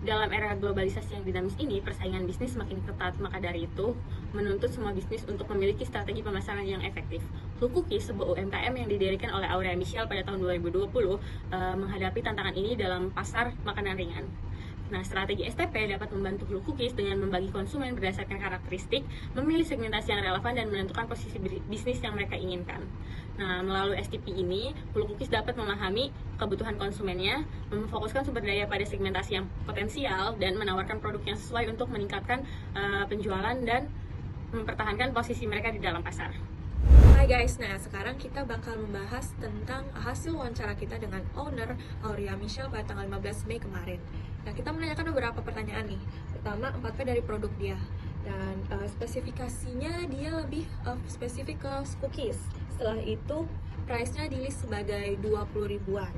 Dalam era globalisasi yang dinamis ini, persaingan bisnis semakin ketat, maka dari itu menuntut semua bisnis untuk memiliki strategi pemasaran yang efektif. Blue Cookies, sebuah UMKM yang didirikan oleh Aurea Michelle pada tahun 2020, menghadapi tantangan ini dalam pasar makanan ringan. Nah, strategi STP dapat membantu Blue Cookies dengan membagi konsumen berdasarkan karakteristik, memilih segmentasi yang relevan, dan menentukan posisi bisnis yang mereka inginkan. Nah, melalui STP ini, Blue Cookies dapat memahami kebutuhan konsumennya, memfokuskan sumber daya pada segmentasi yang potensial, dan menawarkan produk yang sesuai untuk meningkatkan penjualan dan mempertahankan posisi mereka di dalam pasar. Hai guys, nah sekarang kita bakal membahas tentang hasil wawancara kita dengan owner Aurea Michelle pada tanggal 15 Mei kemarin. Nah, kita menanyakan beberapa pertanyaan nih. Pertama, 4P dari produk dia. Dan spesifikasinya dia lebih spesifik ke cookies. Setelah itu, price-nya di list sebagai 20 ribuan.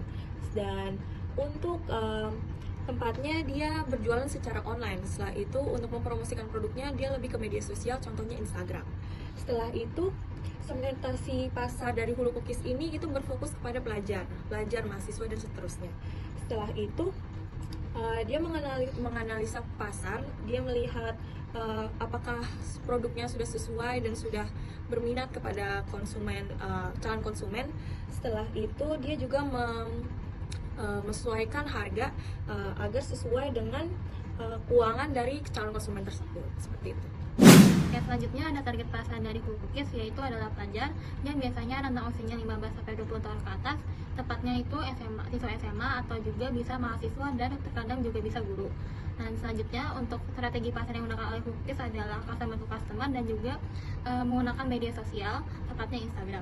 Dan untuk tempatnya dia berjualan secara online. Setelah itu, untuk mempromosikan produknya dia lebih ke media sosial, contohnya Instagram. Setelah itu, segmentasi pasar dari Hulu Cookies ini itu berfokus kepada pelajar, mahasiswa, dan seterusnya. Setelah itu, dia menganalisa pasar, dia melihat apakah produknya sudah sesuai dan sudah berminat kepada konsumen, calon konsumen. Setelah itu, dia juga menyesuaikan harga agar sesuai dengan keuangan dari calon konsumen tersebut, seperti itu. Yang selanjutnya ada target pasar dari Blue Cookies, yaitu adalah pelajar yang biasanya rentang usianya 15-20 tahun ke atas, tepatnya itu siswa SMA atau juga bisa mahasiswa dan terkadang juga bisa guru. Dan selanjutnya untuk strategi pasar yang digunakan oleh Blue Cookies adalah customer to customer dan juga menggunakan media sosial, tepatnya Instagram.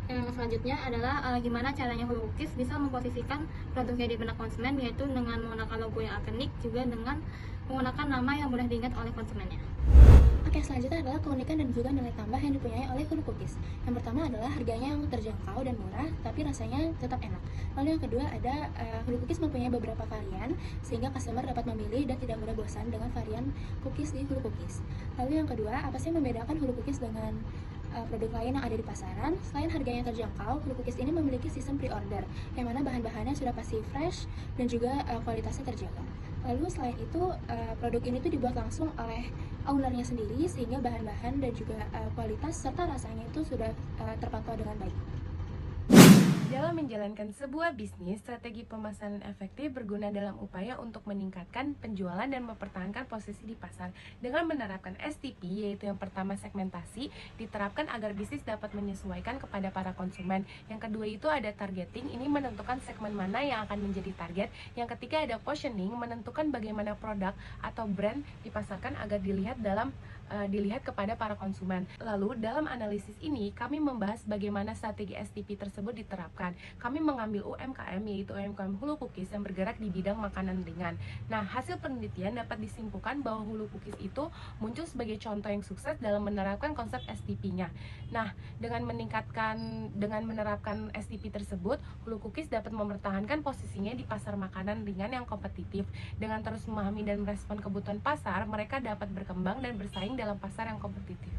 Yang selanjutnya adalah gimana caranya Blue Cookies bisa memposisikan produknya di benak konsumen, yaitu dengan menggunakan logo yang ikonik, juga dengan menggunakan nama yang mudah diingat oleh konsumennya. Oke, selanjutnya adalah keunikan dan juga nilai tambah yang dipunyai oleh Hulu Cookies. Yang pertama adalah harganya yang terjangkau dan murah, tapi rasanya tetap enak. Lalu yang kedua ada Hulu Cookies mempunyai beberapa varian, sehingga customer dapat memilih dan tidak mudah bosan dengan varian cookies di Hulu Cookies. Lalu yang kedua, apa sih yang membedakan Hulu Cookies dengan produk lain yang ada di pasaran? Selain harganya terjangkau, Hulu Cookies ini memiliki sistem pre-order, yang mana bahan-bahannya sudah pasti fresh dan juga kualitasnya terjaga. Lalu selain itu, produk ini tuh dibuat langsung oleh ownernya sendiri, sehingga bahan-bahan dan juga kualitas serta rasanya itu sudah terpantau dengan baik. Dalam menjalankan sebuah bisnis, strategi pemasaran efektif berguna dalam upaya untuk meningkatkan penjualan dan mempertahankan posisi di pasar. Dengan menerapkan STP, yaitu yang pertama segmentasi, diterapkan agar bisnis dapat menyesuaikan kepada para konsumen. Yang kedua itu ada targeting, ini menentukan segmen mana yang akan menjadi target. Yang ketiga ada positioning, menentukan bagaimana produk atau brand dipasarkan agar dilihat kepada para konsumen. Lalu dalam analisis ini kami membahas bagaimana strategi STP tersebut diterapkan. Kami mengambil UMKM, yaitu UMKM Hulu Cookies yang bergerak di bidang makanan ringan. Nah, hasil penelitian dapat disimpulkan bahwa Hulu Cookies itu muncul sebagai contoh yang sukses dalam menerapkan konsep STP-nya. Nah, dengan menerapkan STP tersebut, Hulu Cookies dapat mempertahankan posisinya di pasar makanan ringan yang kompetitif. Dengan terus memahami dan merespon kebutuhan pasar, mereka dapat berkembang dan bersaing dalam pasar yang kompetitif.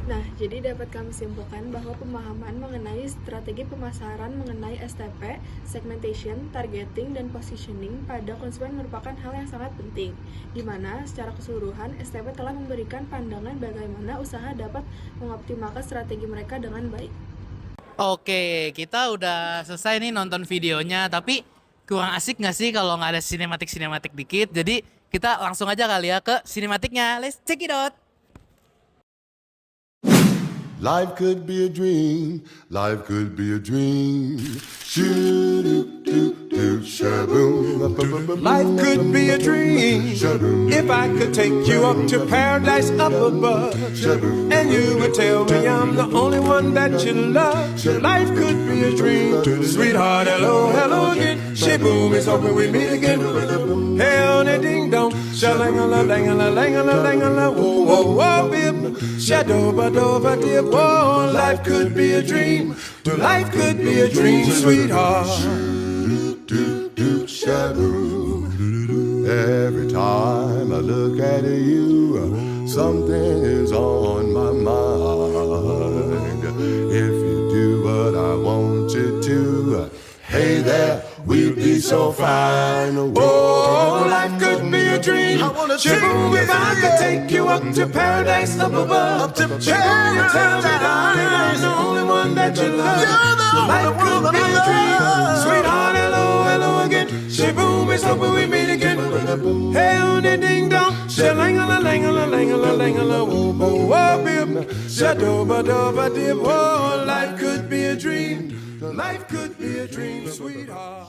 Nah, jadi dapat kami simpulkan bahwa pemahaman mengenai strategi pemasaran mengenai STP, segmentation, targeting, dan positioning pada konsumen merupakan hal yang sangat penting, di mana secara keseluruhan STP telah memberikan pandangan bagaimana usaha dapat mengoptimalkan strategi mereka dengan baik. Oke, kita udah selesai nih nonton videonya, tapi kurang asik nggak sih kalau nggak ada sinematik dikit? Jadi kita langsung aja kali ya ke sinematiknya. Let's check it out. Life could be a dream, life could be a dream. Shoo-doo-doo-doo, shaboom. Life could be a dream if I could take you up to paradise up above, and you would tell me I'm the only one that you love. Life could be a dream, sweetheart. Hello, hello again. Shaboom, it's hoping we meet again. Hey, on a ding dong, shalangala, langala, langala, langala, whoa, whoa, whoa, bib, shadow, ba dip. Whoa, life could be a dream. Life could be a dream, sweetheart. Every time I look at you, something is on my mind. If you do what I want you to, hey there, we'd be so fine. Oh, life could be a dream. Shaboom, if I could take you up to paradise up above. Shaboom, you tell me, darling, I'm the only one that you love. Life could be a dream. Sweetheart, hello, hello again. Shaboom, it's hoping we meet again. Hey, on the ding dong. Shalangala, langala, langala, langala, woo, boo, woo, bip. Shadoba, doba, dip. Oh, life could be a dream. Life could be a dream, sweetheart.